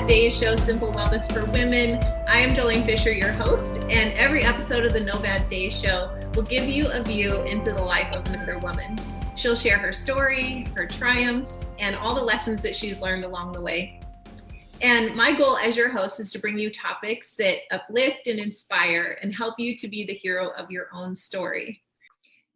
Bad Days show, Simple Wellness for Women. I am Jolene Fisher, your host, and every episode of the No Bad Days show will give you a view into the life of another woman. She'll share her story, her triumphs, and all the lessons that she's learned along the way. And my goal as your host is to bring you topics that uplift and inspire and help you to be the hero of your own story.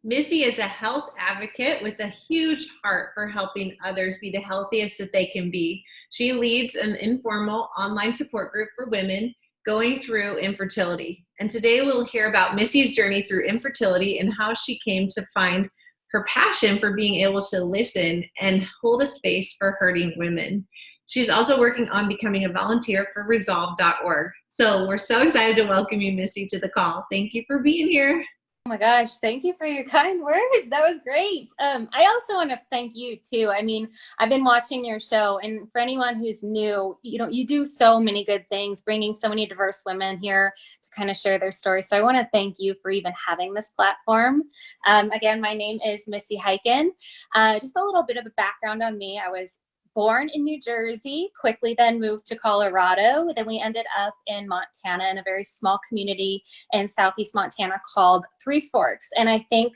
Misee is a health advocate with a huge heart for helping others be the healthiest that they can be. She leads an informal online support group for women going through infertility. And today we'll hear about Misee's journey through infertility and how she came to find her passion for being able to listen and hold a space for hurting women. She's also working on becoming a volunteer for resolve.org. So we're so excited to welcome you, Misee, to the call. Thank you for being here. Oh my gosh, thank you for your kind words. That was great. I also want to thank you too. I mean, I've been watching your show, and for anyone who's new, you do so many good things, bringing so many diverse women here to kind of share their stories. So I want to thank you for even having this platform. Again, my name is Misee Heiken. Just a little bit of a background on me. I was born in New Jersey, quickly then moved to Colorado. Then we ended up in Montana in a very small community in Southeast Montana called Three Forks. And I think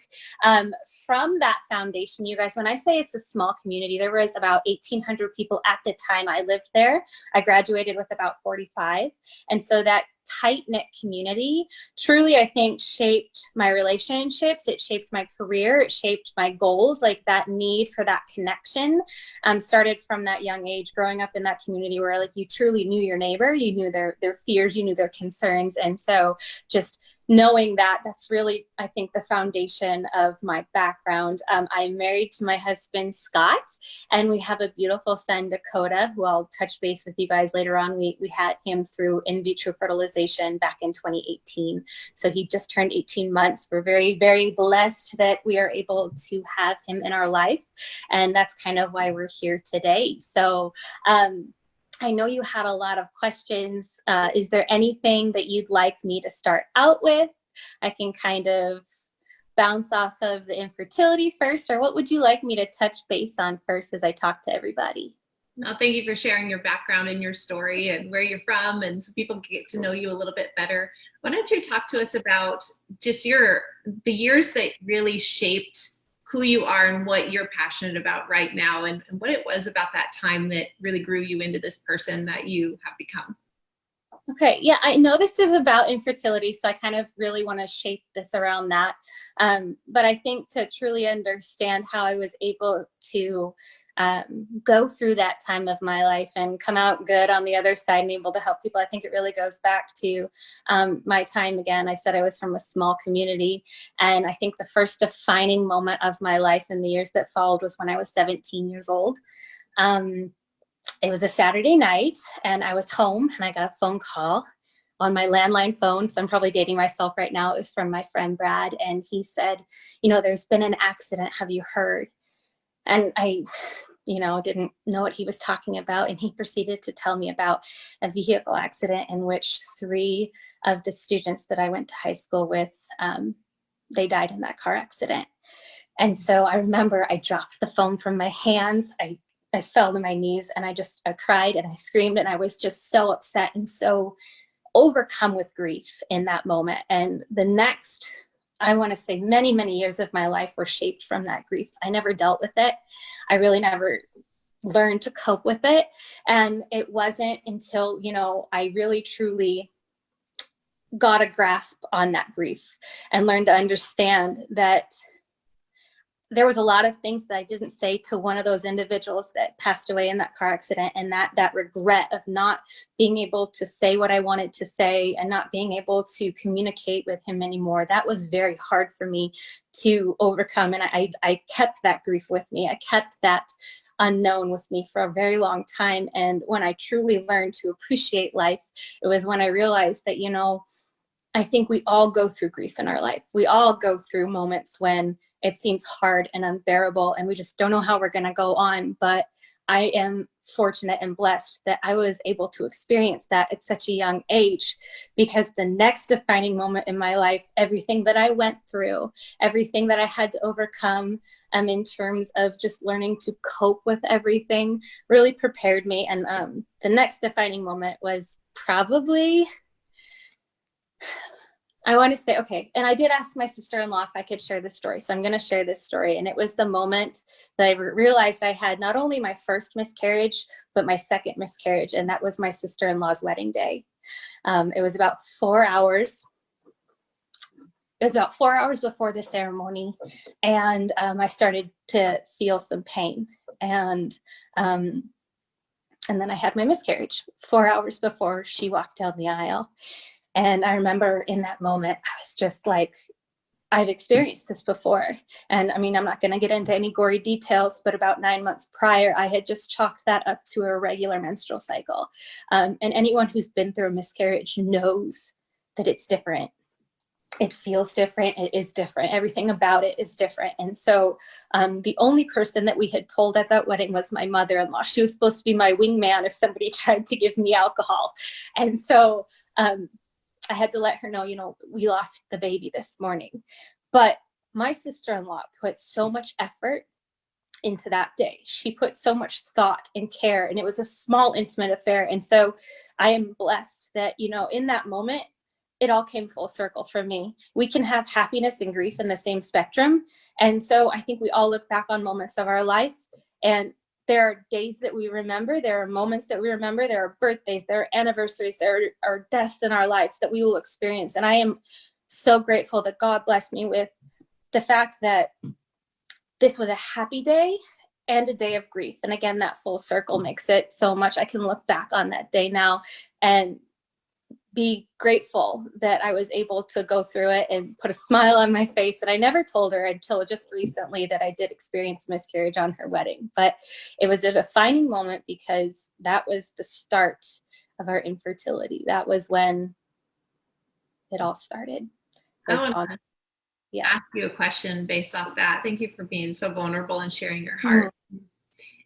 from that foundation, you guys, when I say it's a small community, there was about 1,800 people at the time I lived there. I graduated with about 45. And so that tight-knit community truly, I think, shaped my relationships. It shaped my career. It shaped my goals. Like that need for that connection started from that young age, growing up in that community where like you truly knew your neighbor, you knew their fears, you knew their concerns. And so just knowing that's really, I think, the foundation of my background. I'm married to my husband, Scott, and we have a beautiful son, Dakota, who I'll touch base with you guys later on. We had him through in vitro fertilization back in 2018. So he just turned 18 months. We're very, very blessed that we are able to have him in our life. And that's kind of why we're here today. So, I know you had a lot of questions. Is there anything that you'd like me to start out with? I can kind of bounce off of the infertility first, or what would you like me to touch base on first as I talk to everybody? No, thank you for sharing your background and your story and where you're from, and so people can get to know you a little bit better. Why don't you talk to us about just the years that really shaped who you are and what you're passionate about right now, and what it was about that time that really grew you into this person that you have become. Okay, yeah, I know this is about infertility, so I kind of really want to shape this around that. But I think to truly understand how I was able to go through that time of my life and come out good on the other side and able to help people, I think it really goes back to my time. Again, I said I was from a small community, and I think the first defining moment of my life in the years that followed was when I was 17 years old. It was a Saturday night, and I was home, and I got a phone call on my landline phone. So I'm probably dating myself right now. It was from my friend Brad, and he said, there's been an accident. Have you heard? And I, didn't know what he was talking about. And he proceeded to tell me about a vehicle accident in which 3 of the students that I went to high school with, they died in that car accident. And so I remember I dropped the phone from my hands. I fell to my knees, and I cried and I screamed, and I was just so upset and so overcome with grief in that moment. And the next, I want to say many, many years of my life were shaped from that grief. I never dealt with it. I really never learned to cope with it. And it wasn't until, I really truly got a grasp on that grief and learned to understand that there was a lot of things that I didn't say to one of those individuals that passed away in that car accident, and that regret of not being able to say what I wanted to say and not being able to communicate with him anymore. That was very hard for me to overcome. And I kept that grief with me. I kept that unknown with me for a very long time. And when I truly learned to appreciate life, it was when I realized that, I think we all go through grief in our life. We all go through moments when it seems hard and unbearable, and we just don't know how we're going to go on. But I am fortunate and blessed that I was able to experience that at such a young age, because the next defining moment in my life, everything that I went through, everything that I had to overcome, in terms of just learning to cope with everything, really prepared me. And the next defining moment was probably, I want to say, okay, and I did ask my sister-in-law if I could share this story. So I'm going to share this story. And it was the moment that I realized I had not only my first miscarriage, but my second miscarriage. And that was my sister-in-law's wedding day. It was about 4 hours. It was about 4 hours before the ceremony. And I started to feel some pain. And then I had my miscarriage 4 hours before she walked down the aisle. And I remember in that moment, I was just like, I've experienced this before. And I mean, I'm not going to get into any gory details, but about 9 months prior, I had just chalked that up to a regular menstrual cycle. And anyone who's been through a miscarriage knows that it's different. It feels different. It is different. Everything about it is different. And so the only person that we had told at that wedding was my mother-in-law. She was supposed to be my wingman if somebody tried to give me alcohol. And so I had to let her know, we lost the baby this morning. But my sister-in-law put so much effort into that day. She put so much thought and care, and it was a small, intimate affair. And so I am blessed that, in that moment, it all came full circle for me. We can have happiness and grief in the same spectrum. And so I think we all look back on moments of our life, and there are days that we remember, there are moments that we remember, there are birthdays, there are anniversaries, there are deaths in our lives that we will experience. And I am so grateful that God blessed me with the fact that this was a happy day and a day of grief. And again, that full circle makes it so much. I can look back on that day now and be grateful that I was able to go through it and put a smile on my face. And I never told her until just recently that I did experience miscarriage on her wedding. But it was a defining moment because that was the start of our infertility. That was when it all started. I want to ask you a question based off that. Thank you for being so vulnerable and sharing your heart.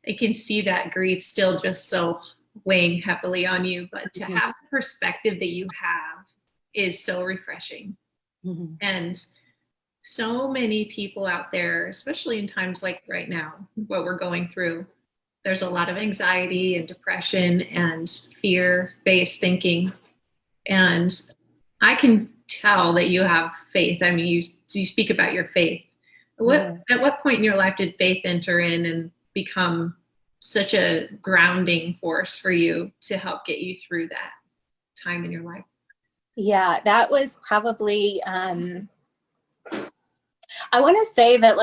I can see that grief still just so weighing heavily on you, but to have the perspective that you have is so refreshing. And so many people out there, especially in times like right now, what we're going through, there's a lot of anxiety and depression and fear-based thinking. And I can tell that you have faith. I mean, you speak about your faith. At what point in your life did faith enter in and become such a grounding force for you to help get you through that time in your life? Yeah, that was probably, I want to say that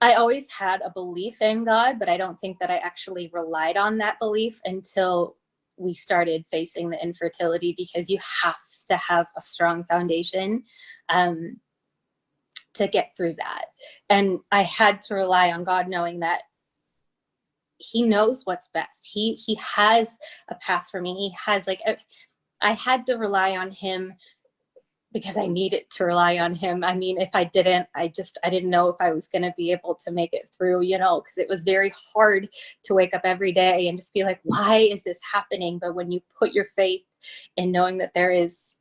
I always had a belief in God, but I don't think that I actually relied on that belief until we started facing the infertility, because you have to have a strong foundation to get through that. And I had to rely on God, knowing that He knows what's best. He has a path for me. He has I had to rely on Him because I needed to rely on Him. I mean, if I didn't, I didn't know if I was going to be able to make it through, because it was very hard to wake up every day and just be like, why is this happening? But when you put your faith in knowing that there is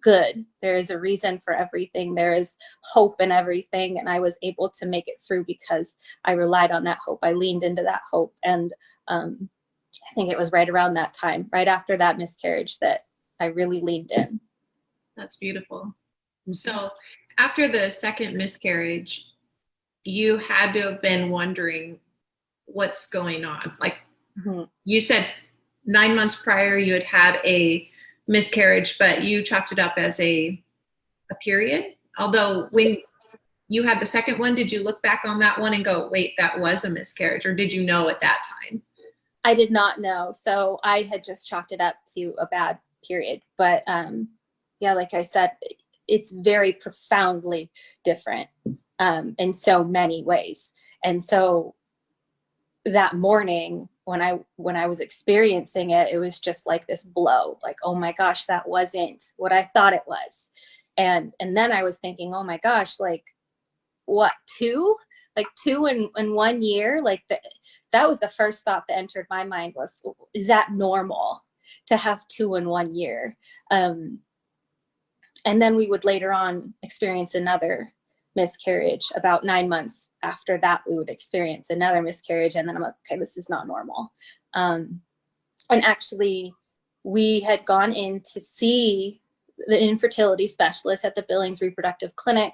good, there is a reason for everything, there is hope in everything, and I was able to make it through because I relied on that hope. I leaned into that hope. And I think it was right around that time, right after that miscarriage, that I really leaned in. That's beautiful. So after the second miscarriage, you had to have been wondering what's going on. You said 9 months prior you had a miscarriage, but you chalked it up as a period. Although when you had the second one, did you look back on that one and go, wait, that was a miscarriage? Or did you know at that time? I did not know. So I had just chalked it up to a bad period. But yeah, like I said, it's very profoundly different in so many ways. And so that morning when I was experiencing it, it was just like this blow, like, oh my gosh, that wasn't what I thought it was. And then I was thinking, oh my gosh, what, two? like 2 in 1 year. Like that was the first thought that entered my mind was, is that normal to have 2 in 1 year? And then we would later on experience another miscarriage. About 9 months after that, we would experience another miscarriage. And then I'm like, okay, this is not normal. And actually, we had gone in to see the infertility specialist at the Billings Reproductive Clinic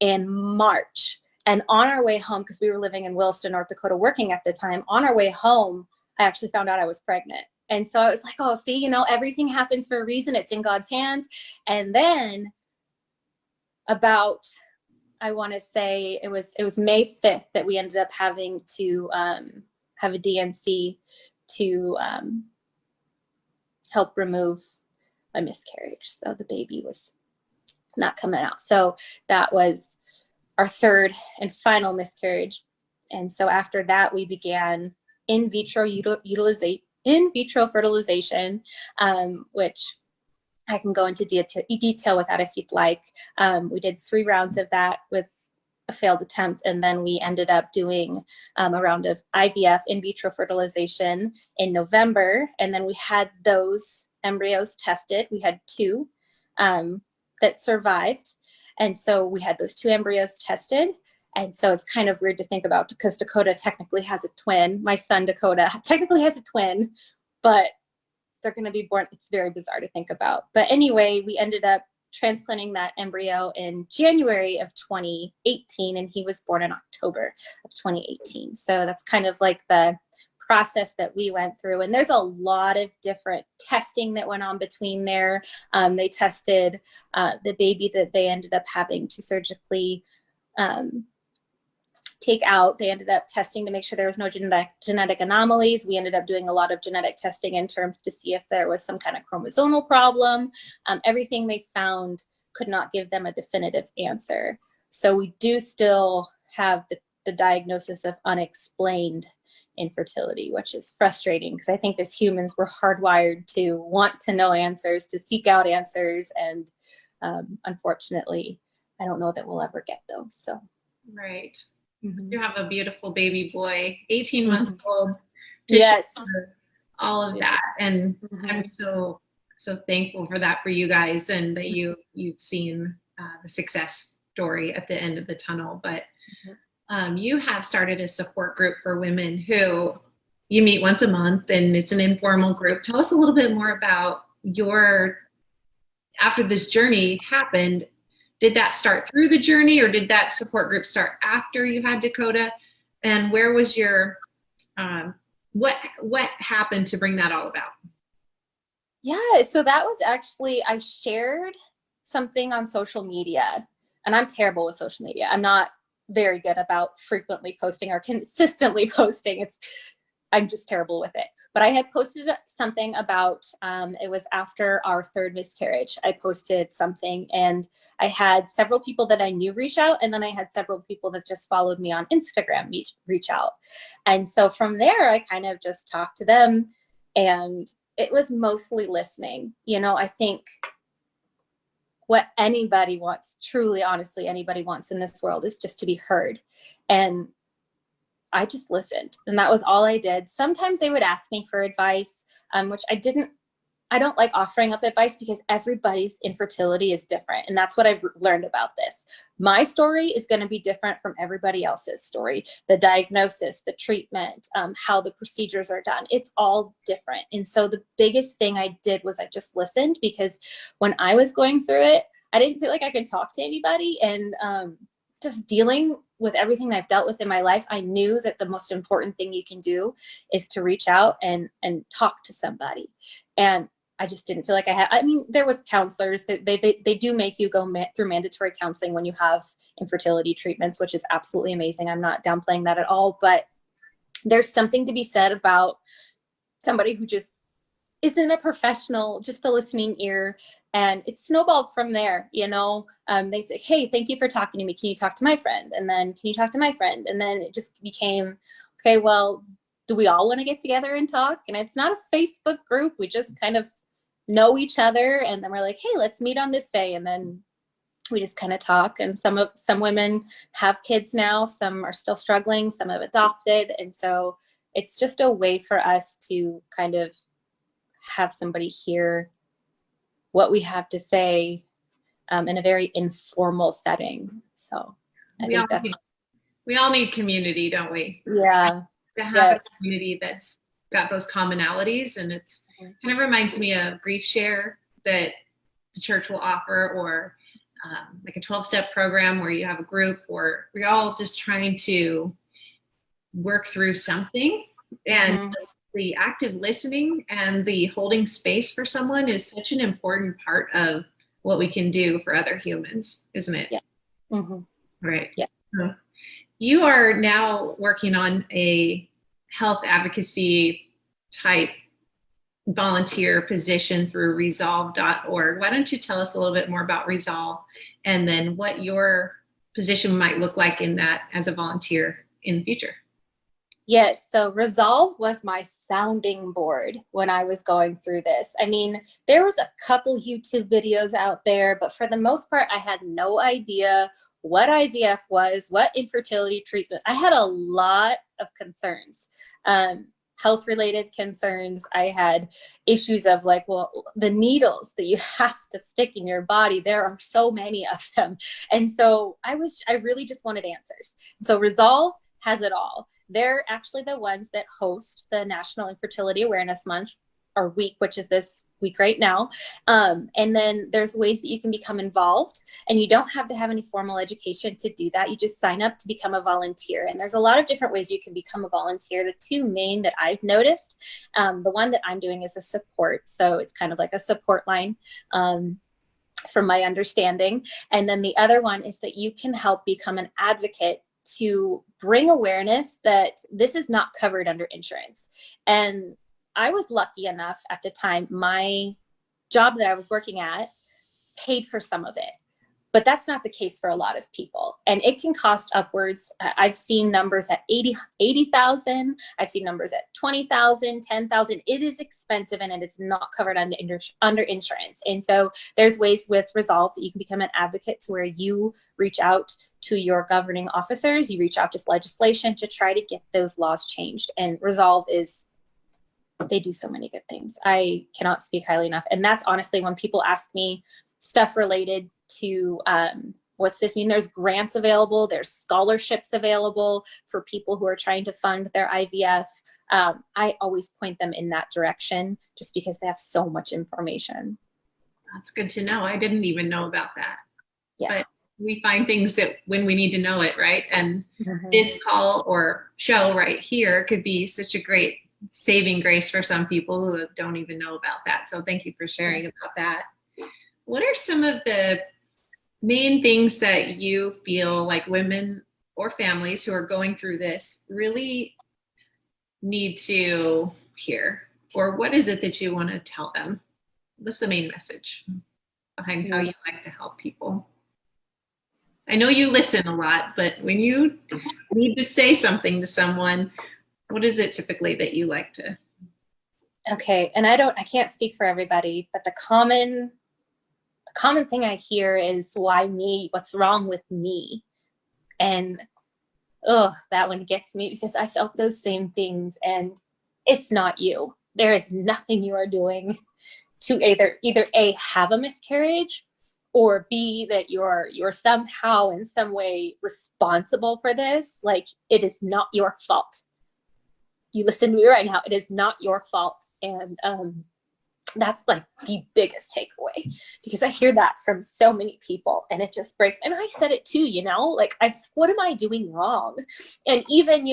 in March. And on our way home, because we were living in Williston, North Dakota, working at the time, on our way home, I actually found out I was pregnant. And so I was like, oh, see, you know, everything happens for a reason. It's in God's hands. And then about, I want to say it was May 5th that we ended up having to have a DNC to help remove a miscarriage. So the baby was not coming out. So that was our third and final miscarriage. And so after that, we began in vitro fertilization, which I can go into detail with that if you'd like. We did 3 rounds of that with a failed attempt, and then we ended up doing a round of IVF, in vitro fertilization, in November, and then we had those embryos tested. We had 2 that survived, and so we had those 2 embryos tested. And so it's kind of weird to think about, because Dakota technically has a twin. My son Dakota technically has a twin, but they're going to be born. It's very bizarre to think about. But anyway, we ended up transplanting that embryo in January of 2018, and he was born in October of 2018. So that's kind of like the process that we went through. And there's a lot of different testing that went on between there. They tested the baby that they ended up having to surgically take out. They ended up testing to make sure there was no genetic anomalies. We ended up doing a lot of genetic testing in terms to see if there was some kind of chromosomal problem. Everything they found could not give them a definitive answer. So we do still have the diagnosis of unexplained infertility, which is frustrating, because I think as humans, we're hardwired to want to know answers, to seek out answers. And unfortunately, I don't know that we'll ever get those. So. Right. Mm-hmm. You have a beautiful baby boy, 18 mm-hmm. months old. Yes. All of that. And mm-hmm. I'm so thankful for that for you guys, and that you've seen the success story at the end of the tunnel. But you have started a support group for women who you meet once a month, and it's an informal group. Tell us a little bit more about after this journey happened. Did that start through the journey, or did that support group start after you had Dakota? And where was your, what happened to bring that all about? Yeah, so that was actually, I shared something on social media, and I'm terrible with social media. I'm not very good about frequently posting or consistently posting. I'm just terrible with it. But I had posted something about, it was after our 3rd miscarriage. I posted something, and I had several people that I knew reach out. And then I had several people that just followed me on Instagram reach out. And so from there, I kind of just talked to them, and it was mostly listening. You know, I think what anybody wants, truly, honestly, anybody wants in this world is just to be heard. And I just listened, and that was all I did. Sometimes they would ask me for advice, which I don't like offering up advice, because everybody's infertility is different. And that's what I've learned about this. My story is going to be different from everybody else's story. The diagnosis, the treatment, how the procedures are done, it's all different. And so the biggest thing I did was I just listened, because when I was going through it, I didn't feel like I could talk to anybody. And just dealing with everything I've dealt with in my life, I knew that the most important thing you can do is to reach out and talk to somebody. And I just didn't feel like I had, I mean, there was counselors that they do make you go through mandatory counseling when you have infertility treatments, which is absolutely amazing. I'm not downplaying that at all, but there's something to be said about somebody who just isn't a professional, just a listening ear. And it snowballed from there, you know. They say, hey, thank you for talking to me. Can you talk to my friend? And then, can you talk to my friend? And then it just became, okay, well, do we all want to get together and talk? And it's not a Facebook group. We just kind of know each other. And then we're like, hey, let's meet on this day. And then we just kind of talk. And some women have kids now, some are still struggling, some have adopted. And so it's just a way for us to kind of have somebody hear what we have to say in a very informal setting. So I think we all need community, don't we? Yeah. To have Yes. a community that's got those commonalities, and it's kind of reminds me of grief share that the church will offer, or like a 12-step program where you have a group where we're all just trying to work through something. And the active listening and the holding space for someone is such an important part of what we can do for other humans, isn't it? Yeah. Right. Yeah. You are now working on a health advocacy type volunteer position through resolve.org. Why don't you tell us a little bit more about Resolve, and then what your position might look like in that as a volunteer in the future? Yes. So Resolve was my sounding board when I was going through this. I mean, there was a couple YouTube videos out there, but for the most part, I had no idea what IVF was, what infertility treatment. I had a lot of concerns, health-related concerns. I had issues of like, well, the needles that you have to stick in your body, there are so many of them. And so I really just wanted answers. So Resolve has it all. They're actually the ones that host the National Infertility Awareness Month or week, which is this week right now. And then there's ways that you can become involved, and you don't have to have any formal education to do that. You just sign up to become a volunteer. And there's a lot of different ways you can become a volunteer. The two main that I've noticed, the one that I'm doing is a support. So it's kind of like a support line, from my understanding. And then the other one is that you can help become an advocate to bring awareness that this is not covered under insurance. And I was lucky enough at the time, my job that I was working at paid for some of it, but that's not the case for a lot of people. And it can cost upwards. I've seen numbers at 80,000. I've seen numbers at 20,000, 10,000. It is expensive, and it is not covered under insurance. And so there's ways with Resolve that you can become an advocate, to where you reach out to your governing officers, you reach out to legislation to try to get those laws changed. And Resolve they do so many good things. I cannot speak highly enough. And that's honestly when people ask me stuff related to what's this mean? There's grants available, there's scholarships available for people who are trying to fund their IVF. I always point them in that direction just because they have so much information. That's good to know. I didn't even know about that. Yeah. But we find things that when we need to know it, right? And this call or show right here could be such a great saving grace for some people who don't even know about that. So thank you for sharing about that. What are some of the main things that you feel like women or families who are going through this really need to hear? Or what is it that you want to tell them? What's the main message behind how you like to help people? I know you listen a lot, but when you need to say something to someone, what is it typically that you like to? Okay. And I can't speak for everybody, but the common thing I hear is, why me? What's wrong with me? And that one gets me, because I felt those same things, and it's not you. There is nothing you are doing to either A, have a miscarriage, or B, that you're somehow in some way responsible for this. Like, it is not your fault. You listen to me right now. It is not your fault. And that's like the biggest takeaway, because I hear that from so many people, and it just breaks. And I said it too, like, what am I doing wrong? And even,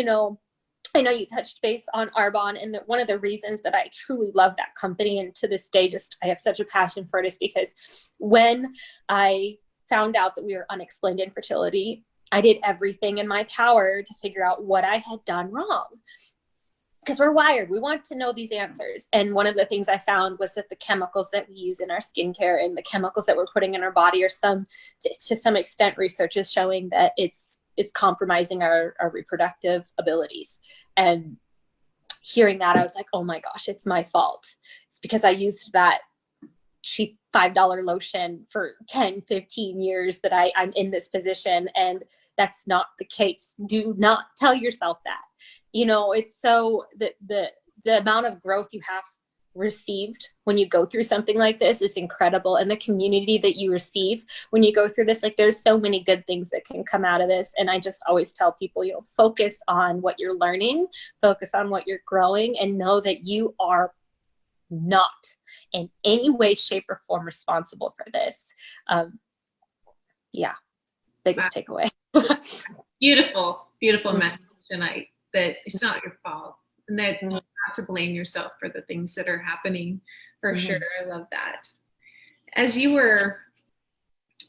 I know you touched base on Arbonne, and one of the reasons that I truly love that company, and to this day, I have such a passion for it, is because when I found out that we were unexplained infertility, I did everything in my power to figure out what I had done wrong. Because we're wired, we want to know these answers. And one of the things I found was that the chemicals that we use in our skincare and the chemicals that we're putting in our body are to some extent, research is showing that it's compromising our reproductive abilities. And hearing that, I was like, oh my gosh, it's my fault. It's because I used that cheap $5 lotion for 10, 15 years that I'm in this position. And that's not the case. Do not tell yourself that. It's so the amount of growth you have received when you go through something like this is incredible. And the community that you receive when you go through this, like, there's so many good things that can come out of this. And I just always tell people, focus on what you're learning, focus on what you're growing, and know that you are not in any way, shape, or form responsible for this. Biggest takeaway. Beautiful message tonight, that it's not your fault, and that not to blame yourself for the things that are happening, for sure. I love that. As you were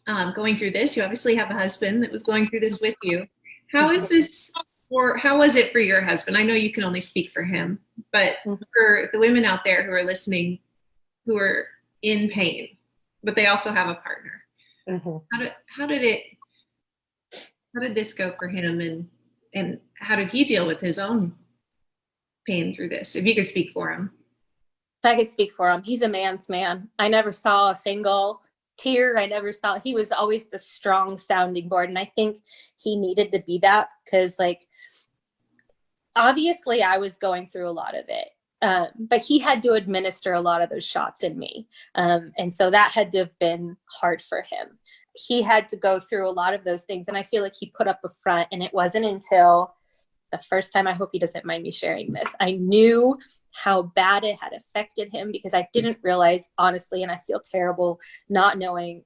going through this, you obviously have a husband that was going through this with you. How is this, or how was it for your husband? I know you can only speak for him, but for the women out there who are listening, who are in pain, but they also have a partner, how did this go for him, and how did he deal with his own pain through this? If you could speak for him. If I could speak for him, he's a man's man. I never saw a single tear. He was always the strong sounding board. And I think he needed to be that, because, like, obviously I was going through a lot of it. But he had to administer a lot of those shots in me. And so that had to have been hard for him. He had to go through a lot of those things. And I feel like he put up a front, and it wasn't until the first time, I hope he doesn't mind me sharing this, I knew how bad it had affected him, because I didn't realize, honestly, and I feel terrible not knowing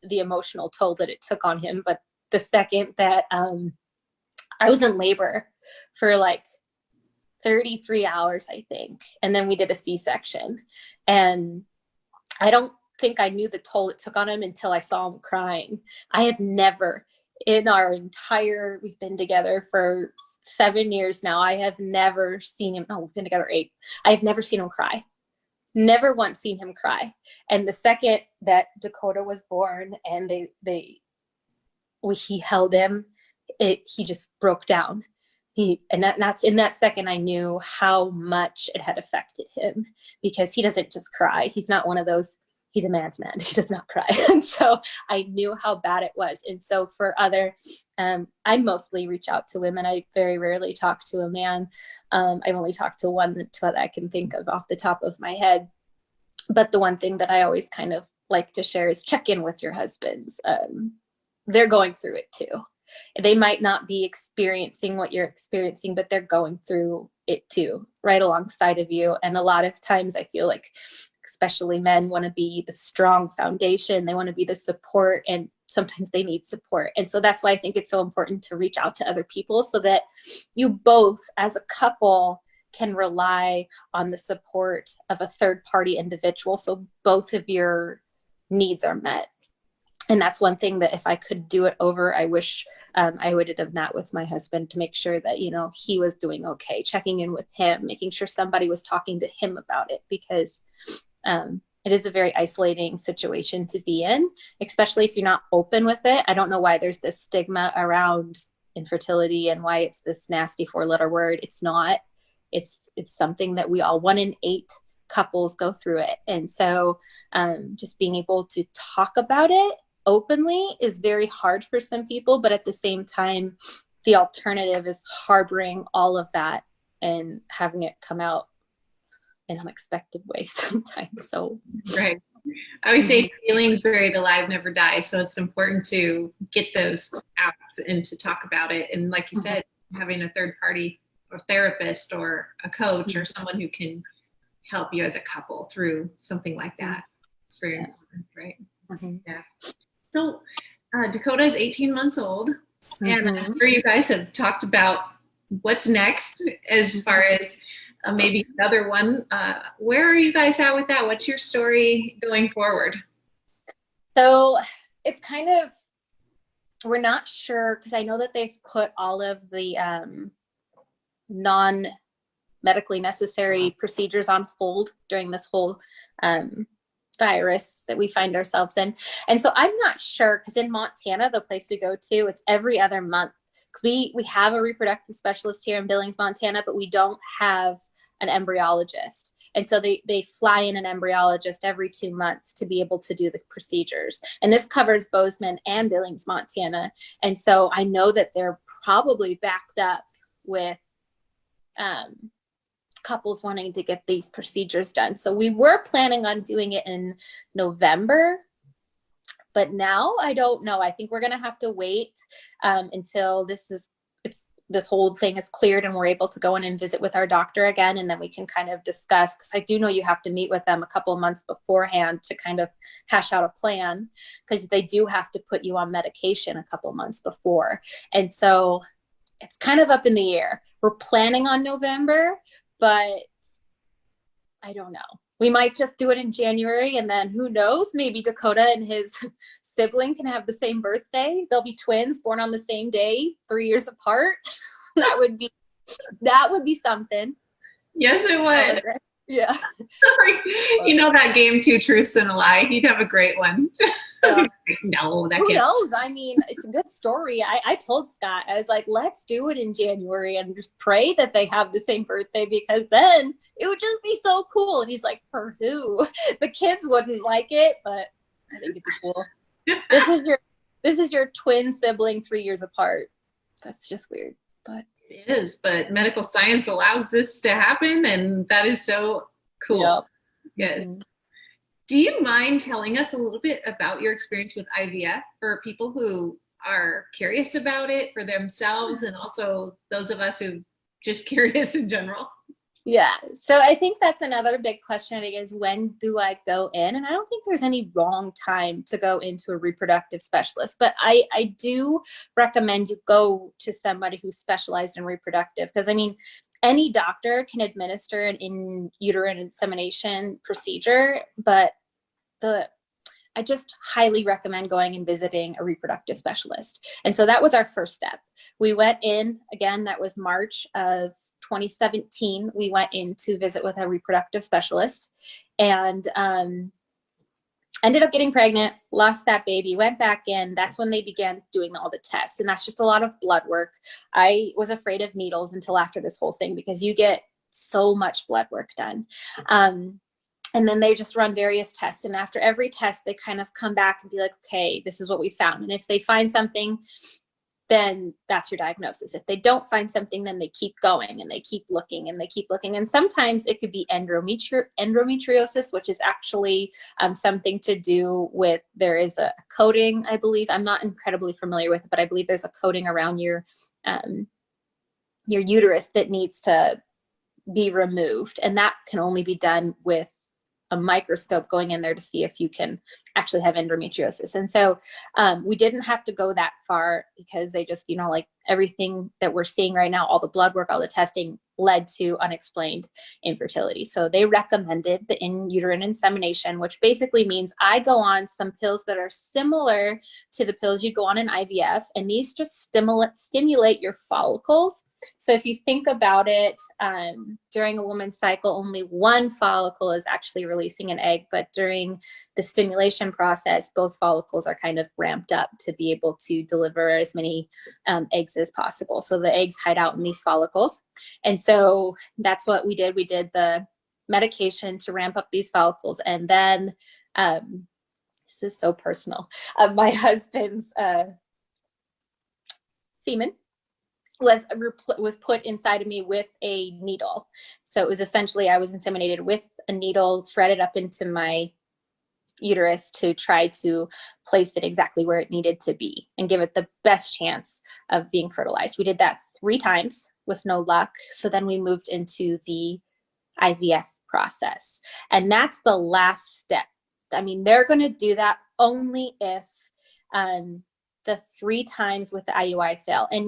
the emotional toll that it took on him. But the second that I was in labor for like 33 hours, I think. And then we did a C-section. And I don't think I knew the toll it took on him until I saw him crying. I have never, we've been together for 7 years now, I have never seen him, we've been together 8. I've never seen him cry. Never once seen him cry. And the second that Dakota was born and he held him, he just broke down. That's in that second I knew how much it had affected him, because he doesn't just cry. He's not one of those, he's a man's man. He does not cry. And so I knew how bad it was. And so for I mostly reach out to women. I very rarely talk to a man. I've only talked to one that I can think of off the top of my head. But the one thing that I always kind of like to share is check in with your husbands. They're going through it too. They might not be experiencing what you're experiencing, but they're going through it too, right alongside of you. And a lot of times I feel like, especially men, want to be the strong foundation. They want to be the support, and sometimes they need support. And so that's why I think it's so important to reach out to other people, so that you both as a couple can rely on the support of a third party individual, so both of your needs are met. And that's one thing that if I could do it over, I wish I would have done that with my husband, to make sure that, he was doing okay, checking in with him, making sure somebody was talking to him about it, because it is a very isolating situation to be in, especially if you're not open with it. I don't know why there's this stigma around infertility and why it's this nasty 4-letter word. It's not. It's something that we all, 1 in 8 couples go through it. And so just being able to talk about it openly is very hard for some people, but at the same time, the alternative is harboring all of that and having it come out in unexpected ways sometimes. So right. I always say feelings buried alive never die. So it's important to get those out and to talk about it. And like you said, having a third party or therapist or a coach or someone who can help you as a couple through something like that. It's very important, right? Yeah. So Dakota is 18 months old, and I'm sure you guys have talked about what's next as far as maybe another one. Where are you guys at with that? What's your story going forward? So it's kind of, we're not sure, because I know that they've put all of the non-medically necessary procedures on hold during this whole virus that we find ourselves in. And so I'm not sure, because in Montana, the place we go to, it's every other month. Because we have a reproductive specialist here in Billings, Montana, but we don't have an embryologist. And so they fly in an embryologist every 2 months to be able to do the procedures. And this covers Bozeman and Billings, Montana. And so I know that they're probably backed up with couples wanting to get these procedures done. So we were planning on doing it in November, but now I don't know. I think we're going to have to wait until this whole thing is cleared and we're able to go in and visit with our doctor again. And then we can kind of discuss, because I do know you have to meet with them a couple months beforehand to kind of hash out a plan, because they do have to put you on medication a couple months before. And so it's kind of up in the air. We're planning on November, but I don't know. We might just do it in January, and then who knows, maybe Dakota and his sibling can have the same birthday. They'll be twins born on the same day, 3 years apart. that would be something. Yes, it would. Yeah. You know that game, Two Truths and a Lie? He'd have a great one. No, that who can't. knows? I mean, it's a good story. I told Scott, I was like, let's do it in January and just pray that they have the same birthday, because then it would just be so cool. And he's like, for who? The kids wouldn't like it, but I think it'd be cool. This is your twin sibling 3 years apart. That's just weird, but it is. But medical science allows this to happen, and that is so cool. Yep. Yes. Mm-hmm. Do you mind telling us a little bit about your experience with IVF for people who are curious about it for themselves, and also those of us who just curious in general? Yeah. So I think that's another big question, is when do I go in? And I don't think there's any wrong time to go into a reproductive specialist, but I do recommend you go to somebody who's specialized in reproductive, because I mean, any doctor can administer an in uterine insemination procedure, but I just highly recommend going and visiting a reproductive specialist. And so that was our first step. We went in, again, that was March of 2017. We went in to visit with a reproductive specialist, and ended up getting pregnant, lost that baby, went back in. That's when they began doing all the tests. And that's just a lot of blood work. I was afraid of needles until after this whole thing, because you get so much blood work done. And then they just run various tests. And after every test, they kind of come back and be like, okay, this is what we found. And if they find something, then that's your diagnosis. If they don't find something, then they keep going and they keep looking and they keep looking. And sometimes it could be endometriosis, which is actually something to do with, there is a coating, I believe. I'm not incredibly familiar with it, but I believe there's a coating around your uterus that needs to be removed. And that can only be done with a microscope going in there to see if you can actually have endometriosis. And so we didn't have to go that far, because they just, like everything that we're seeing right now, all the blood work, all the testing led to unexplained infertility. So they recommended the in uterine insemination, which basically means I go on some pills that are similar to the pills you'd go on in IVF. And these just stimulate your follicles. So if you think about it, during a woman's cycle, only one follicle is actually releasing an egg, but during the stimulation process, both follicles are kind of ramped up to be able to deliver as many eggs as possible. So the eggs hide out in these follicles. And so that's what we did. We did the medication to ramp up these follicles. And then, this is so personal, my husband's semen was put inside of me with a needle. So it was essentially, I was inseminated with a needle threaded up into my uterus to try to place it exactly where it needed to be and give it the best chance of being fertilized. We did that 3 times with no luck. So then we moved into the IVF process. And that's the last step. I mean, they're going to do that only if the 3 times with the IUI fail. And,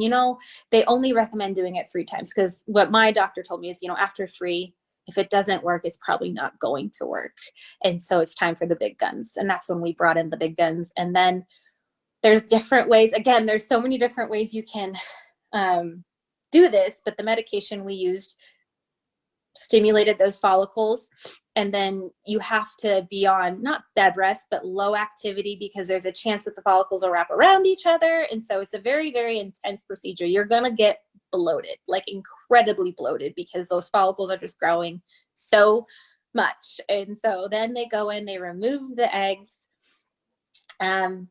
they only recommend doing it 3 times, because what my doctor told me is, after 3, if it doesn't work, it's probably not going to work. And so it's time for the big guns. And that's when we brought in the big guns. And then there's different ways. Again, there's so many different ways you can do this, but the medication we used stimulated those follicles. And then you have to be on not bed rest, but low activity, because there's a chance that the follicles will wrap around each other. And so it's a very, very intense procedure. You're going to get bloated, like incredibly bloated, because those follicles are just growing so much. And so then they go in, they remove the eggs, then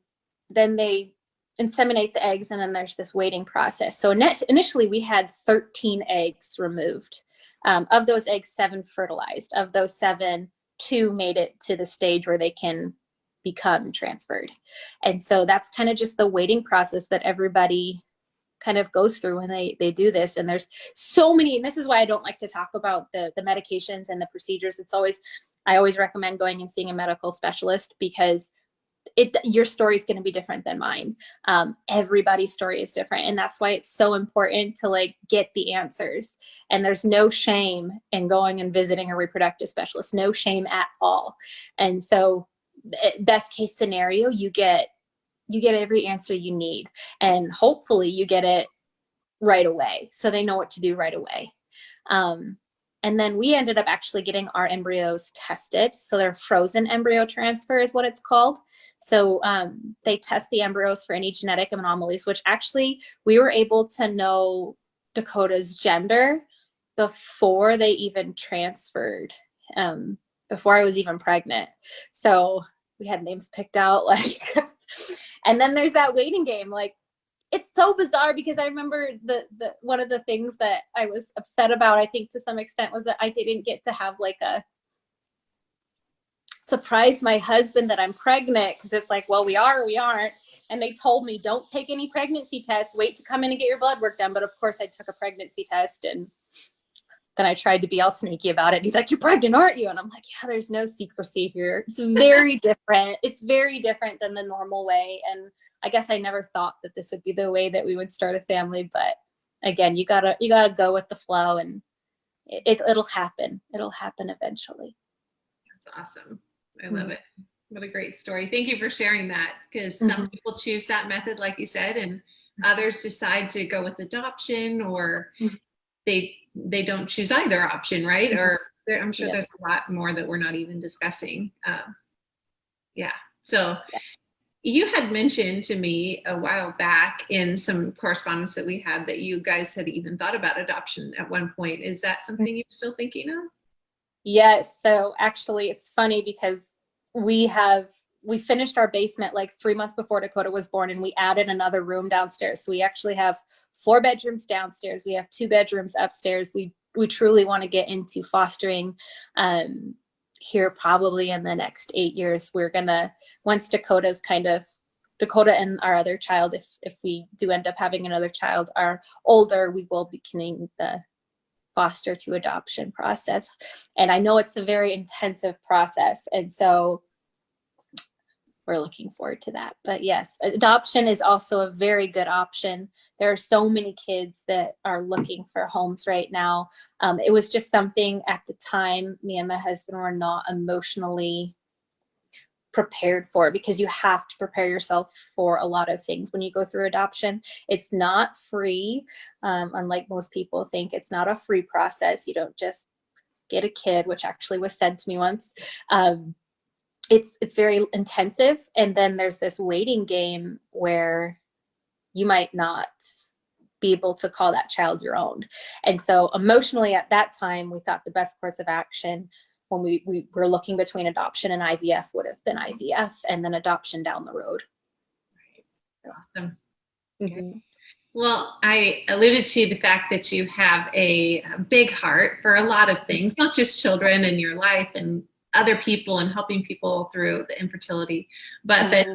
they inseminate the eggs, and then there's this waiting process. So initially we had 13 eggs removed. Of those eggs, 7 fertilized. Of those 7, 2 made it to the stage where they can become transferred. And so that's kind of just the waiting process that everybody kind of goes through when they do this. And there's so many, and this is why I don't like to talk about the medications and the procedures. I always recommend going and seeing a medical specialist, because your story is going to be different than mine. Everybody's story is different. And that's why it's so important to like get the answers. And there's no shame in going and visiting a reproductive specialist, no shame at all. And so best case scenario, you get every answer you need, and hopefully you get it right away, so they know what to do right away. And then we ended up actually getting our embryos tested. So they're frozen embryo transfer is what it's called. So they test the embryos for any genetic anomalies, which actually we were able to know Dakota's gender before they even transferred, before I was even pregnant. So we had names picked out, like, and then there's that waiting game. Like, it's so bizarre, because I remember the one of the things that I was upset about, I think to some extent, was that I didn't get to have like a surprise my husband that I'm pregnant, because it's like, well, we are or we aren't. And they told me, don't take any pregnancy tests, wait to come in and get your blood work done. But of course I took a pregnancy test, and then I tried to be all sneaky about it. He's like, you're pregnant, aren't you? And I'm like, yeah, there's no secrecy here. It's very different. It's very different than the normal way. And I guess I never thought that this would be the way that we would start a family. But again, you gotta go with the flow, and it'll happen. It'll happen eventually. That's awesome. I love it. What a great story. Thank you for sharing that, because some people choose that method, like you said, and others decide to go with adoption, or they don't choose either option, right? Or I'm sure there's a lot more that we're not even discussing. So you had mentioned to me a while back in some correspondence that we had that you guys had even thought about adoption at one point. Is that something you're still thinking of? Yes. So actually it's funny, because we finished our basement like 3 months before Dakota was born, and we added another room downstairs. So we actually have 4 bedrooms downstairs. We have 2 bedrooms upstairs. We truly want to get into fostering here probably in the next 8 years. We're gonna, once Dakota and our other child, if we do end up having another child, are older, we will be beginning the foster to adoption process. And I know it's a very intensive process, and so we're looking forward to that. But yes, adoption is also a very good option. There are so many kids that are looking for homes right now. It was just something at the time me and my husband were not emotionally prepared for, because you have to prepare yourself for a lot of things when you go through adoption. It's not free. Unlike most people think, it's not a free process. You don't just get a kid, which actually was said to me once. It's very intensive. And then there's this waiting game where you might not be able to call that child your own. And so emotionally at that time, we thought the best course of action when we were looking between adoption and IVF would have been IVF, and then adoption down the road. Right. Awesome. Well, I alluded to the fact that you have a big heart for a lot of things, not just children in your life and other people and helping people through the infertility, but then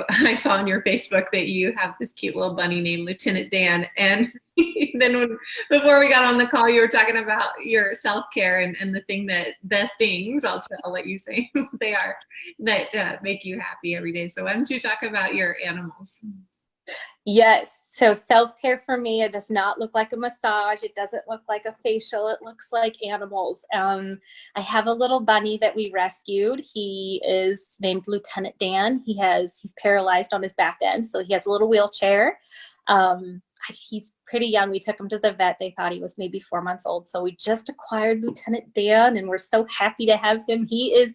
I saw on your Facebook that you have this cute little bunny named Lieutenant Dan. And then before we got on the call, you were talking about your self-care and the things, I'll let you say what they are, that make you happy every day. So why don't you talk about your animals? Yes. So self-care for me, it does not look like a massage. It doesn't look like a facial. It looks like animals. I have a little bunny that we rescued. He is named Lieutenant Dan. He's paralyzed on his back end, so he has a little wheelchair. He's pretty young. We took him to the vet. They thought he was maybe 4 months old. So we just acquired Lieutenant Dan, and we're so happy to have him. He is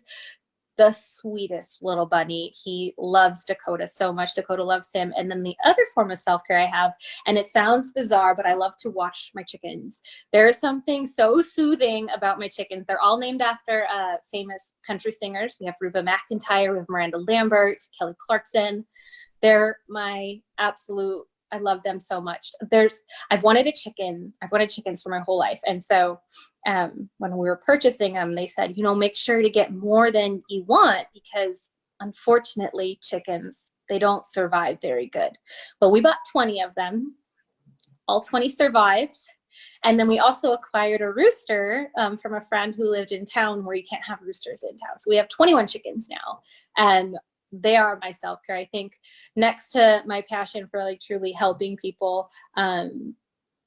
the sweetest little bunny. He loves Dakota so much. Dakota loves him. And then the other form of self-care I have, and it sounds bizarre, but I love to watch my chickens. There is something so soothing about my chickens. They're all named after famous country singers. We have Reba McEntire, we have Miranda Lambert, Kelly Clarkson. They're my absolute, I love them so much. I've wanted a chicken. I've wanted chickens for my whole life. And so when we were purchasing them, they said, make sure to get more than you want, because unfortunately chickens, they don't survive very good. Well, we bought 20 of them. All 20 survived. And then we also acquired a rooster from a friend who lived in town where you can't have roosters in town. So we have 21 chickens now. And they are my self-care. I think next to my passion for like truly helping people,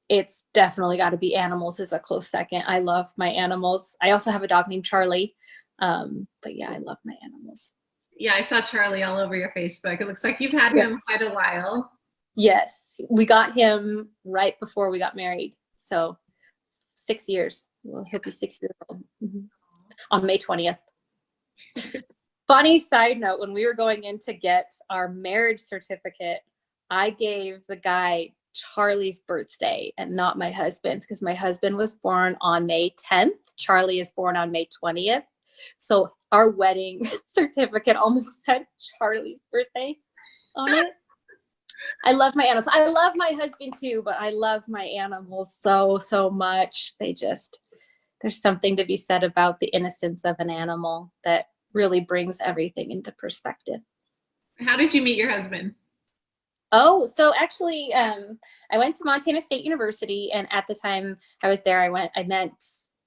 it's definitely got to be animals is a close second. I love my animals. I also have a dog named Charlie. But yeah, I love my animals. Yeah, I saw Charlie all over your Facebook. It looks like you've had him quite a while. Yes, we got him right before we got married. So 6 years. Well, he'll be 6 years old on May 20th. Funny side note, when we were going in to get our marriage certificate, I gave the guy Charlie's birthday and not my husband's, because my husband was born on May 10th. Charlie is born on May 20th. So our wedding certificate almost had Charlie's birthday on it. I love my animals. I love my husband too, but I love my animals so, so much. There's something to be said about the innocence of an animal that really brings everything into perspective. How did you meet your husband? Oh, so actually, I went to Montana State University, and at the time I was there, I met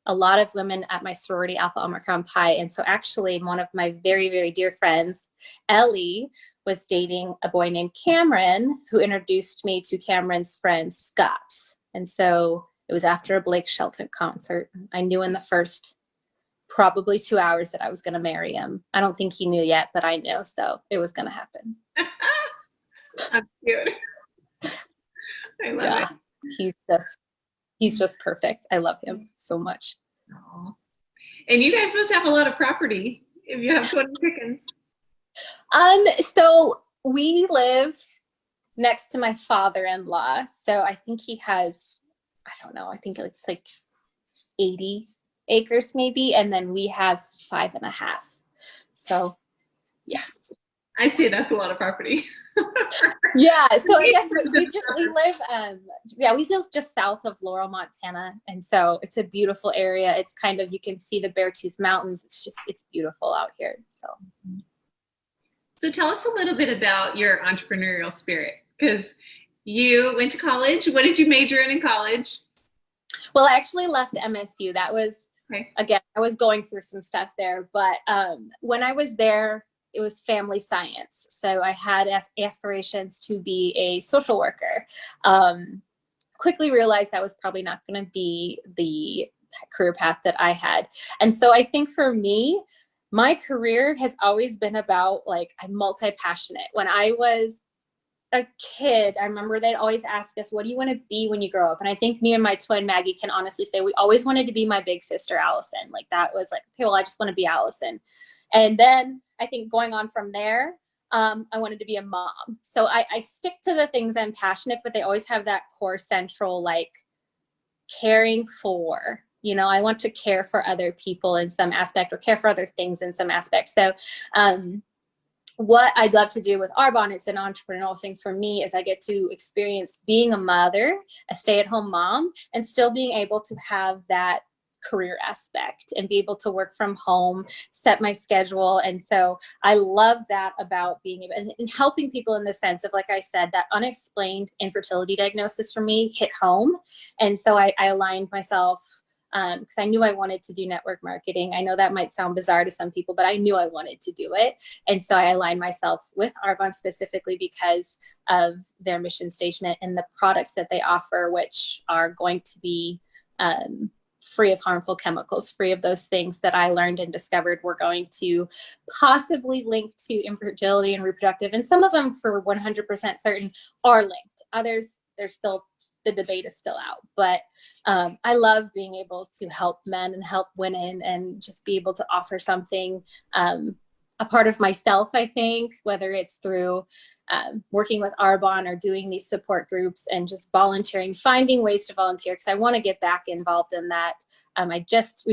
a lot of women at my sorority, Alpha Omicron Pi. And so actually one of my very, very dear friends, Ellie, was dating a boy named Cameron, who introduced me to Cameron's friend, Scott. And so it was after a Blake Shelton concert. I knew in the first probably 2 hours that I was going to marry him. I don't think he knew yet, but I knew, so it was going to happen. That's cute. I love it. He's just perfect. I love him so much. Aww. And you guys must have a lot of property if you have 20 chickens. So we live next to my father-in-law. So I think he has, I don't know, I think it's like 80 acres maybe. And then we have 5.5. So yes. I say that's a lot of property. Yeah. So I guess we live just south of Laurel, Montana. And so it's a beautiful area. It's kind of, you can see the Beartooth Mountains. It's beautiful out here. So tell us a little bit about your entrepreneurial spirit, because you went to college. What did you major in college? Well, I actually left MSU. That was, again, I was going through some stuff there. But when I was there, it was family science. So I had aspirations to be a social worker. Quickly realized that was probably not going to be the career path that I had. And so I think for me, my career has always been about, like, I'm multi-passionate. When I was a kid, I remember they'd always ask us, what do you want to be when you grow up? And I think me and my twin Maggie can honestly say we always wanted to be my big sister Allison. Like, that was like, okay, well, I just want to be Allison. And then I think going on from there, I wanted to be a mom. So I stick to the things I'm passionate, but they always have that core central, like, caring for, I want to care for other people in some aspect, or care for other things in some aspect. So what I'd love to do with Arbonne, it's an entrepreneurial thing for me, is I get to experience being a mother, a stay-at-home mom, and still being able to have that career aspect and be able to work from home, set my schedule. And so I love that about being able and helping people in the sense of, like I said, that unexplained infertility diagnosis for me hit home. And so I aligned myself because I knew I wanted to do network marketing. I know that might sound bizarre to some people, but I knew I wanted to do it. And so I aligned myself with Arbonne specifically because of their mission statement and the products that they offer, which are going to be free of harmful chemicals, free of those things that I learned and discovered were going to possibly link to infertility and reproductive. And some of them, for 100% certain, are linked. Others, the debate is still out. But I love being able to help men and help women and just be able to offer something a part of myself, I think, whether it's through working with Arbonne or doing these support groups and just volunteering, finding ways to volunteer, because I want to get back involved in that. We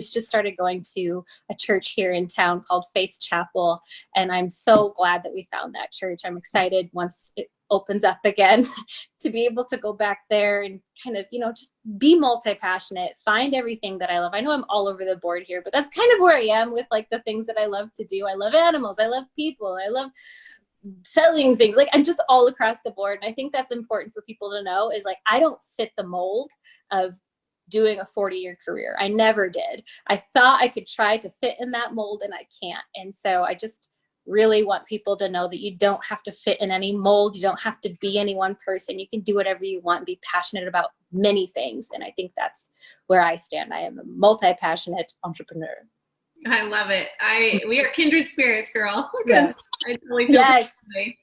just started going to a church here in town called Faith Chapel, and I'm so glad that we found that church. I'm excited once it opens up again to be able to go back there and kind of, just be multi-passionate, find everything that I love. I know I'm all over the board here, but that's kind of where I am with like the things that I love to do. I love animals. I love people. I love selling things. Like, I'm just all across the board. And I think that's important for people to know, is like, I don't fit the mold of doing a 40-year career. I never did. I thought I could try to fit in that mold, and I can't. And so I just really want people to know that you don't have to fit in any mold. You don't have to be any one person. You can do whatever you want and be passionate about many things. And I think that's where I stand. I am a multi-passionate entrepreneur. I love it. We are kindred spirits, girl. Yes. I totally feel that way.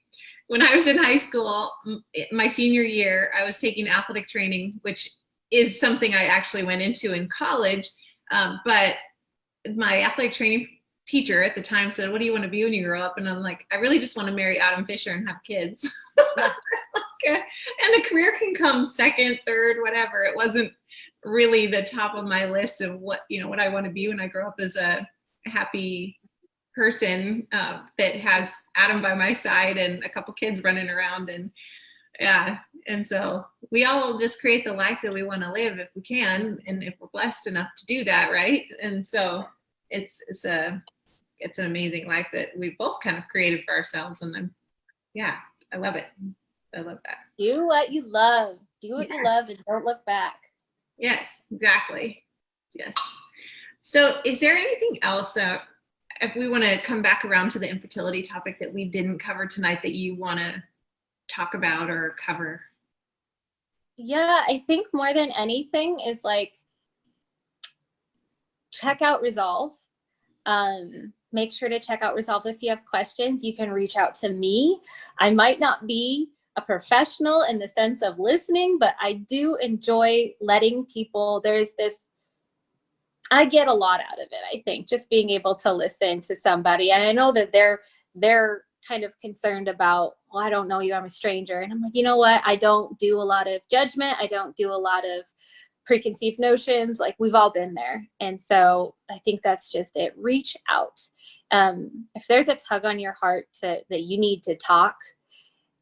When I was in high school, my senior year, I was taking athletic training, which is something I actually went into in college. But my athletic training teacher at the time said, "What do you want to be when you grow up?" And I'm like, "I really just want to marry Adam Fisher and have kids." Okay. And the career can come second, third, whatever. It wasn't really the top of my list of what I want to be when I grow up as a happy person that has Adam by my side and a couple kids running around. And yeah. And so we all just create the life that we want to live if we can, and if we're blessed enough to do that. Right. And so it's an amazing life that we both kind of created for ourselves. And I love it. I love that. Do what you love. Do what you love and don't look back. Yes, exactly. Yes. So is there anything else if we want to come back around to the infertility topic that we didn't cover tonight that you want to talk about or cover? Yeah, I think more than anything is like, check out Resolve. Make sure to check out Resolve. If you have questions, you can reach out to me. I might not be a professional in the sense of listening, but I do enjoy letting people, I get a lot out of it, I think, just being able to listen to somebody. And I know that they're kind of concerned about, well, I don't know you, I'm a stranger. And I'm like, you know what? I don't do a lot of judgment. I don't do a lot of preconceived notions. Like, we've all been there. And so I think that's just it. Reach out. If there's a tug on your heart that you need to talk,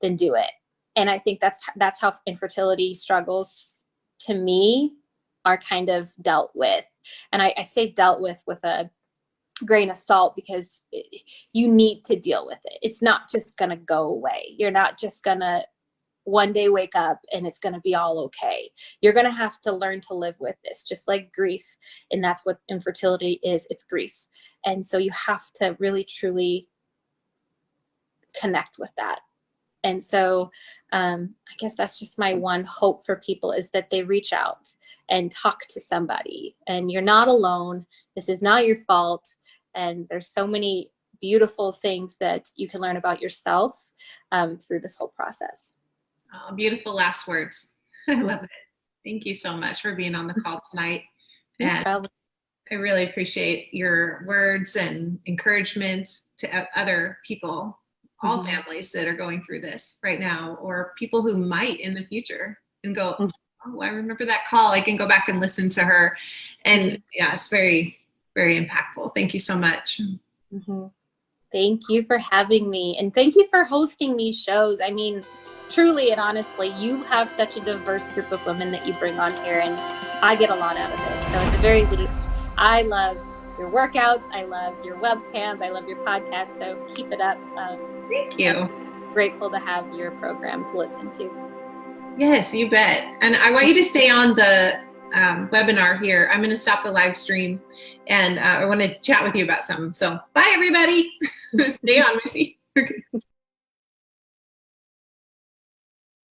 then do it. And I think that's how infertility struggles, to me, are kind of dealt with. And I say dealt with a grain of salt, because you need to deal with it. It's not just going to go away. You're not just going to one day wake up and it's going to be all okay. You're going to have to learn to live with this, just like grief. And that's what infertility is. It's grief. And so you have to really, truly connect with that. And so I guess that's just my one hope for people, is that they reach out and talk to somebody. And you're not alone. This is not your fault. And there's so many beautiful things that you can learn about yourself through this whole process. Oh, beautiful last words. I love it. Thank you so much for being on the call tonight. And I really appreciate your words and encouragement to other people, all families that are going through this right now, or people who might in the future, and go, oh, I remember that call. I can go back and listen to her. And yeah, it's very, very impactful. Thank you so much. Thank you for having me. And thank you for hosting these shows. I mean, truly and honestly, you have such a diverse group of women that you bring on here, and I get a lot out of it. So at the very least, I love your workouts. I love your webcams. I love your podcast. So keep it up. Thank you. I'm grateful to have your program to listen to. Yes, you bet. And I want you to stay on the webinar here. I'm going to stop the live stream, and I want to chat with you about something. So bye, everybody. Stay on, Misee.